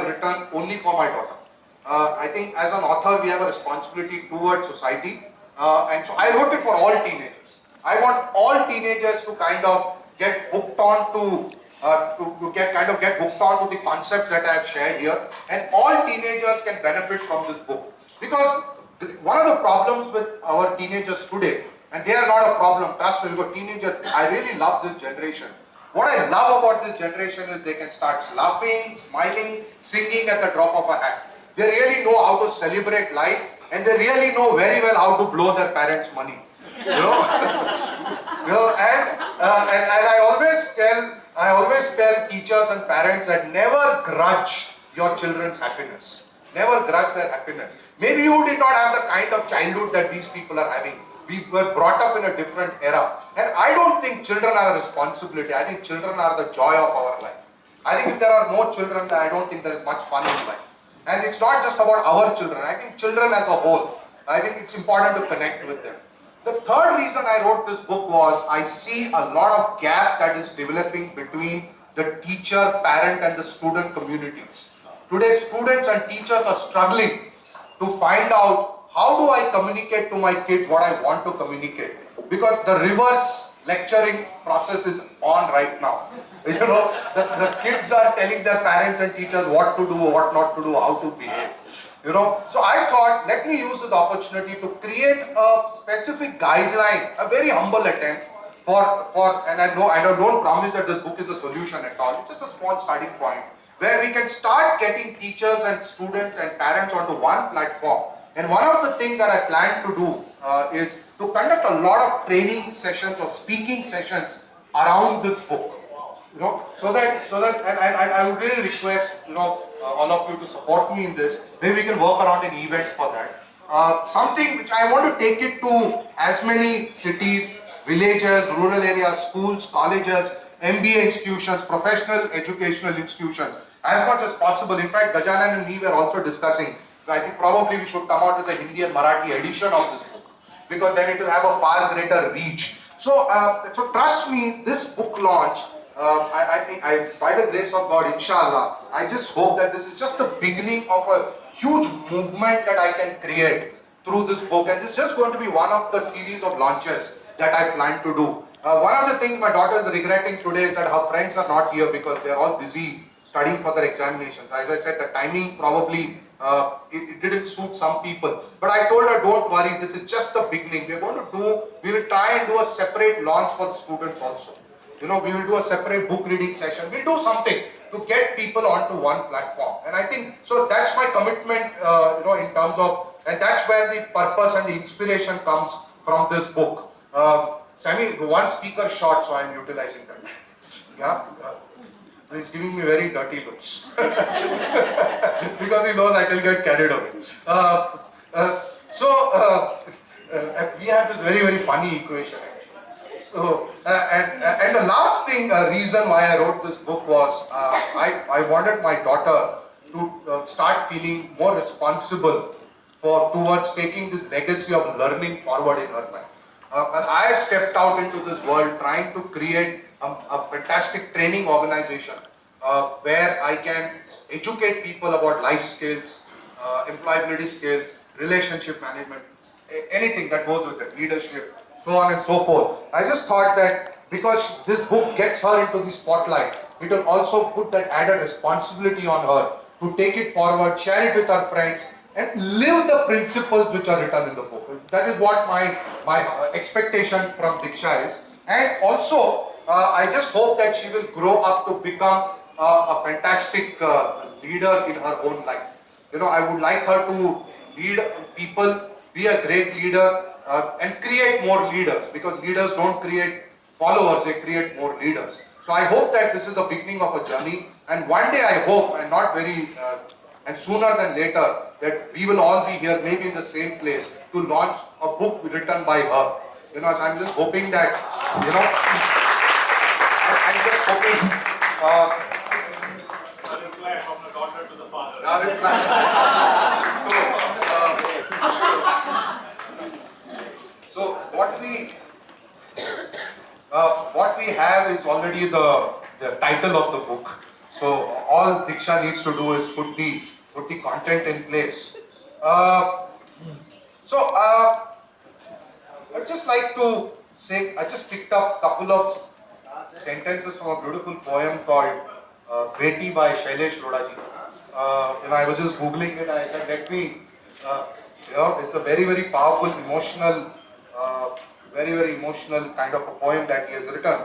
written only for my daughter. I think as an author, we have a responsibility towards society. And so I wrote it for all teenagers. I want all teenagers to kind of get hooked on to get hooked on to the concepts that I have shared here. And all teenagers can benefit from this book. Because one of the problems with our teenagers today, and they are not a problem, trust me, because teenagers, I really love this generation. What I love about this generation is they can start laughing, smiling, singing at the drop of a hat. They really know how to celebrate life, and they really know very well how to blow their parents' money. You know, and I always tell teachers and parents that never grudge your children's happiness. Never grudge their happiness. Maybe you did not have the kind of childhood that these people are having. We were brought up in a different era. And I don't think children are a responsibility. I think children are the joy of our life. I think if there are no children, then I don't think there is much fun in life. And it's not just about our children. I think children as a whole, I think it's important to connect with them. The third reason I wrote this book was I see a lot of gap that is developing between the teacher, parent and the student communities. Today, students and teachers are struggling to find out how do I communicate to my kids what I want to communicate? Because the reverse lecturing process is on right now. You know, the kids are telling their parents and teachers what to do, what not to do, how to behave. You know, so I thought, let me use this opportunity to create a specific guideline, a very humble attempt and I don't promise that this book is a solution at all. It's just a small starting point where we can start getting teachers and students and parents onto one platform. And one of the things that I plan to do is to conduct a lot of training sessions or speaking sessions around this book. You know, so that and I would really request, you know, all of you to support me in this. Maybe we can work around an event for that. Something which I want to take it to as many cities, villages, rural areas, schools, colleges, MBA institutions, professional educational institutions, as much as possible. In fact, Gajanan and me were also discussing, I think probably we should come out with a Hindi and Marathi edition of this book, because then it will have a far greater reach. So, so trust me, this book launch, I think by the grace of God, inshallah, I just hope that this is just the beginning of a huge movement that I can create through this book. And this is just going to be one of the series of launches that I plan to do. One of the things my daughter is regretting today is that her friends are not here because they are all busy studying for their examinations. As I said, the timing probably it didn't suit some people. But I told her, don't worry, this is just the beginning. We will try and do a separate launch for the students also. You know, we will do a separate book reading session. We'll do something to get people onto one platform. And I think, so that's my commitment, you know, in terms of, and that's where the purpose and the inspiration comes from this book. Sammy, one speaker short, so I'm utilizing that. Yeah. He's giving me very dirty looks because he knows I will get carried away. We have this very, very funny equation actually. So, and the last thing, reason why I wrote this book was I wanted my daughter to start feeling more responsible towards taking this legacy of learning forward in her life. And I stepped out into this world trying to create a fantastic training organization where I can educate people about life skills, employability skills, relationship management, anything that goes with it, leadership, so on and so forth. I just thought that because this book gets her into the spotlight, it will also put that added responsibility on her to take it forward, share it with her friends, and live the principles which are written in the book. That is what my expectation from Diksha is. And also, I just hope that she will grow up to become a fantastic leader in her own life. You know, I would like her to lead people, be a great leader, and create more leaders, because leaders don't create followers, they create more leaders. So I hope that this is the beginning of a journey, and one day I hope, and not very, and sooner than later, that we will all be here, maybe in the same place, to launch a book written by her. You know, so I'm just hoping that, you know, I'm just hoping. A reply from the daughter to the father. A reply. So what we have is already the title of the book. So all Diksha needs to do is put the content in place. So I'd just like to say, I just picked up a couple of sentences from a beautiful poem called Beti by Shailesh Rodaji. I was just googling it and I said, let me, it's a very, very powerful, emotional, very, very emotional kind of a poem that he has written.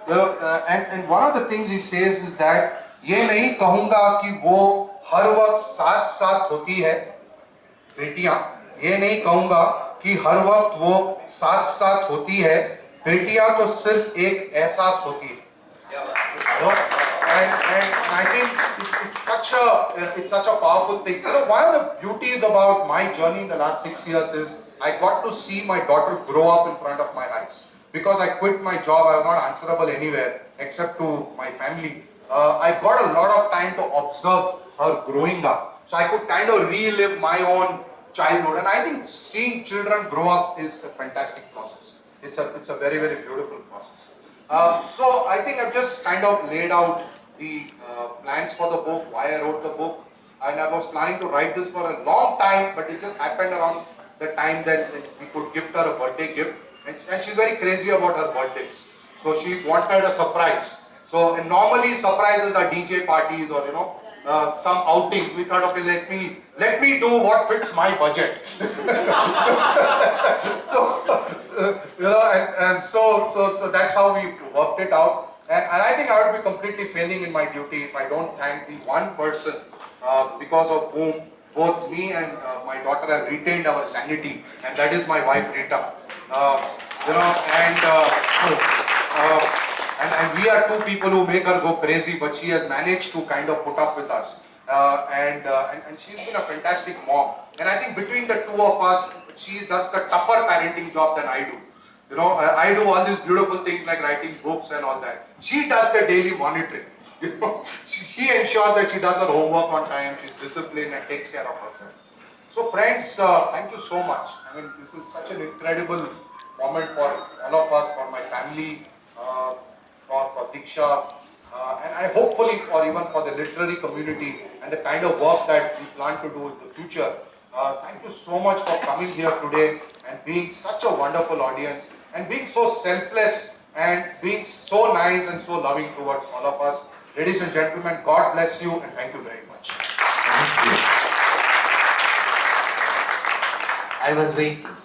And one of the things he says is that ये नहीं कहूँगा कि वो हर वक्त साथ साथ होती है बेटियां, ये नहीं कहूँगा कि हर वक्त वो साथ साथ होती है, बेटियां तो सिर्फ एक एहसास होती है. And I think it's such a powerful thing. One of the beauties about my journey in the last 6 years is I got to see my daughter grow up in front of my eyes. Because I quit my job, I was not answerable anywhere except to my family. I got a lot of time to observe her growing up. So I could kind of relive my own childhood. And I think seeing children grow up is a fantastic process. It's a very, very beautiful process. So I think I've just kind of laid out the plans for the book, why I wrote the book. And I was planning to write this for a long time, but it just happened around the time that we could gift her a birthday gift. And she's very crazy about her birthdays. So she wanted a surprise. So and normally surprises are DJ parties or some outings. We thought, okay, let me do what fits my budget. So that's how we worked it out. And I think I would be completely failing in my duty if I don't thank the one person because of whom both me and my daughter have retained our sanity, and that is my wife Rita. And we are two people who make her go crazy, but she has managed to kind of put up with us. And she's been a fantastic mom. And I think between the two of us, she does the tougher parenting job than I do. I do all these beautiful things like writing books and all that. She does the daily monitoring. She ensures that she does her homework on time, she's disciplined and takes care of herself. So friends, thank you so much. I mean, this is such an incredible moment for all of us, for my family, for Diksha, and I hopefully even for the literary community and the kind of work that we plan to do in the future. Thank you so much for coming here today and being such a wonderful audience and being so selfless and being so nice and so loving towards all of us. Ladies and gentlemen, God bless you and thank you very much. Thank you. I was waiting.